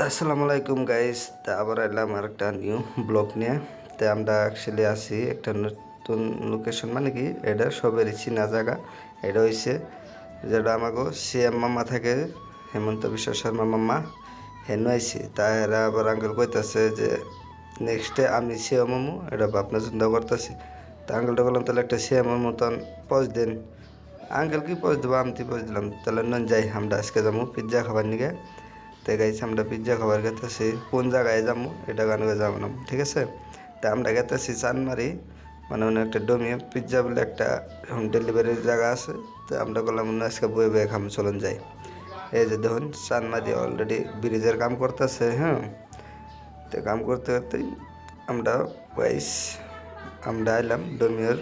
আসসালামু আলাইকুম গাইস। তা আবার এলাম আর একটা নিউ ব্লগ নিয়ে। তো আমরা অ্যাকচুয়ালি আছি একটা নতুন লোকেশন, মানে কি এটা সবেরই চিনা জায়গা। এটা হইছে যেটা আমাকে সিএম মামা থাকে, হেমন্ত বিশ্ব শর্মা মামা, হেনু আইসি। তা এরা আবার আঙ্কেল কইতাছে যে নেক্সটে আমি সিএম মামু, এটা ভাবনা চিন্তা করতেছি। তা আঙ্কেলটা বললাম তাহলে একটা সিএমের মতন পজ দেন। আঙ্কেল কি পজ দেবো, আমি পজ দিলাম। তাহলে নন যাই, আমরা আজকে যাবো পিৎজা খাবার নিগে। তো গাইছে আমরা পিৎজা খাবার গেতেছি, কোন জায়গায় যাবো এটা গানে যাবো না, ঠিক আছে। তা আমরা গেতেছি চানমারি, মানে অনেক একটা ডোমিও পিৎজা বলে একটা হোম ডেলিভারির জায়গা আছে। তো আমরা বললাম আজকে বয়ে বয়ে খাম, চলুন যাই। এই যে দেখুন চানমারি অলরেডি ব্রিজের কাম করতেছে, হ্যাঁ। তো কাম করতে করতেই আমরা গাইস আমরা এলাম ডোমিওর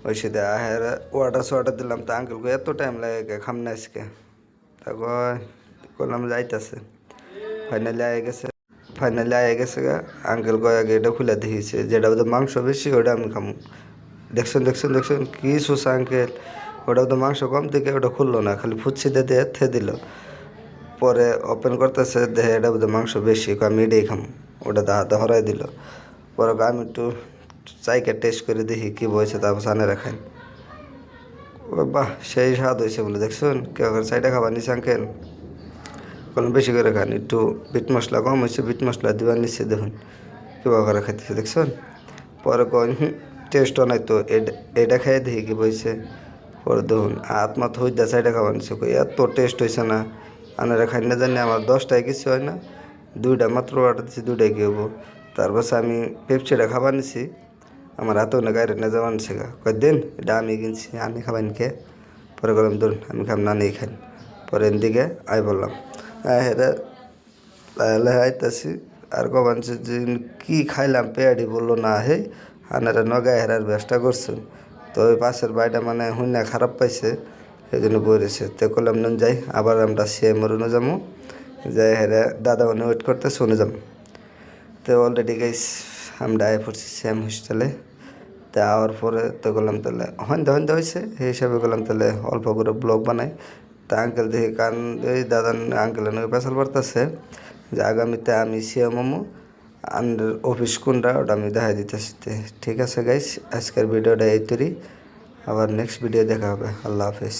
ওই সাথে আহের অর্ডার দিলাম। তা আঙ্কেলকে এত টাইম লাগে খাম না আজকে। তারপর করলাম যাইতেছে, ফাইনালি আয়ে গেছে গা। আঙ্কেল কয়ে এটা খুলে দিয়েছে, যেটা ওদের মাংস বেশি ওটা আমি খামু। দেখছেন কি সুস আঙ্কেল, ওটা তো মাংস কম থেকে ওটা খুললো না, খালি ফুচ্ছি দিয়ে থে দিল। পরে ওপেন করতেছে, দেখে এটা বোধহয় মাংস বেশি, আমি এটাই খামু। ওটা হাতে হরাই দিল। পরে আমি একটু চাইকে টেস্ট করে দেখি কী বলছে, তারপর সানে রাখেন। বাহ, সেই স্বাদ হয়েছে বলে দেখছেন। কেউ চাইটা খাবার নিছে আঙ্কেল, বললাম বেশি করে খান, একটু বিট মশলা কম হয়েছে, বিট মশলা দিবার নিচ্ছে। দেখুন কেবা করে খাইতেছে দেখছেন। পরে কন টেস্টও নাই তো, এটা খাই দেখি কি বলছে। পরে দেখুন আত্মাত হইতে চাইটা খাবার নিচ্ছে, এত টেস্ট হয়েছে না। আনারা খাই না জানি, আমার 10টায় কিছু হয় না, 2টা মাত্র অর্ডার দিচ্ছি, 2টায় কী হবো। তারপর আমি পেপসিটা খাবার নিছি, আমার হাতেও না গাড়ি না যাওয়া নিচ্ছে গা। দিন এটা আমি কিনছি, আমি খাবার নি খেয়ে। পরে বললাম ধরুন আমি খাম না, নেই খান। পরে এদিকে আই বললাম হেরা লাহে আইতাছি। আর কবানছে যে কি খাইলাম পেয়াডি বললো না, হে আনারা নগায় হেরার ব্যবস্থা করছেন। তো ওই পাশের বাড়িটা মানে হুইনা খারাপ পাইছে, সেই জন্য বলেছে। তো করলাম নুন যাই, আবার আমরা সিএমরুনে যাবো, যাই হেরা দাদা উনি ওয়েট করতেছে, উনি যাবো। তো অলরেডি গাইস আমরা আয় পড়ছি সিএম হোস্টেলে। তা আওয়ার পরে তো করলাম তাহলে হইন্দা হয়েছে, সেই হিসাবে করলাম তাহলে অল্প করে ব্লগ বানাই। তা আঙ্কেল দেখি কান এই দাদা আঙ্কেলের নাকি পেশাল পড়তেছে যে আগামীতে আমি সিএম হমু, আন্ডার অফিস কোনটা ওটা আমি দেখাই দিতেছি। ঠিক আছে গাইস, আজকের ভিডিওটা এই তৈরি, আবার নেক্সট ভিডিও দেখা হবে। আল্লাহ হাফেজ।